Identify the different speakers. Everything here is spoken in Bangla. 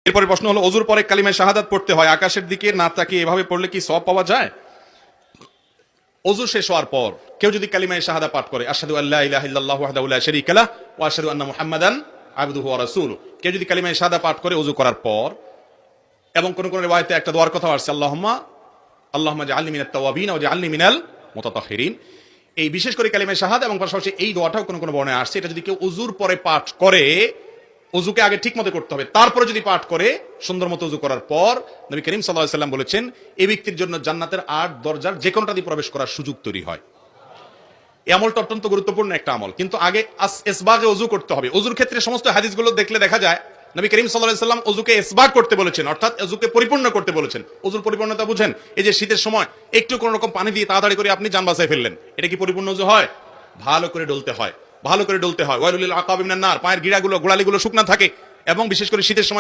Speaker 1: এরপরে প্রশ্ন হলো, ওযুর পরে কালিমায়ে শাহাদাত পড়তে হয়, আকাশের দিকে না তাকিয়ে এভাবে পড়লে কি সওয়াব পাওয়া যায়? ওযু শেষ হওয়ার পর কেউ যদি কালিমায়ে শাহাদা পাঠ করে, আশহাদু আল্লা ইলাহা ইল্লাল্লাহু ওয়াহদাহু লা শারীকা লাহু ওয়া আশহাদু আন্না মুহাম্মাদান আবদুহু ওয়া রাসূলুহু, কেউ যদি কালিমায়ে শাহাদা পাঠ করে ওযু করার পর, এবং কোন কোন রিওয়ায়াতে একটা দোয়ার কথা আসছে, আল্লাহুম্মা জাআলনি মিনাত তাওয়াবিন ওয়া জাআলনি মিনাল মুতাতাহহিরিন। এই বিশেষ করে কালিমায়ে শাহাদা এবং পাশাপাশি এই দোয়াটাও কোন কোন বর্ণনায় আসছে। এটা যদি কেউ ওযুর পরে পাঠ করে, ওযুকে আগে ঠিক মতো করতে হবে, তারপরে যদি পাঠ করে সুন্দর মতো ওযু করার পর, নবী করিম সাল্লাল্লাহু আলাইহি সাল্লাম বলেছেন এই ব্যক্তির জন্য জান্নাতের 8 দরজার যে কোনটা দিয়ে প্রবেশ করার সুযোগ তৈরি হয়। এই আমলটা অত্যন্ত গুরুত্বপূর্ণ একটা আমল, কিন্তু আগে ইসবাগে ওযু করতে হবে। ওযুর ক্ষেত্রে সমস্ত হাদিসগুলো দেখলে দেখা যায় নবী করিম সাল্লাল্লাহু আলাইহি সাল্লাম ওযুকে ইসবাগ করতে বলেছেন, অর্থাৎ ওযুকে পরিপূর্ণ করতে বলেছেন। ওযুর পরিপূর্ণতা বুঝেন, এই যে শীতের সময় একটু কোন রকম পানি দিয়ে তাড়াতাড়ি করে আপনি জান বাঁচায় ফেললেন, এটা কি পরিপূর্ণ ওযু হয়? ভালো করে ডলতে হয়, ভালো করে ডলতে হয়। ওয়াইলুল লিল আকাবি মিনান নার, পায়ের গিড়াগুলো গোড়ালিগুলো শুকনা থাকে, এবং বিশেষ করে শীতের সময়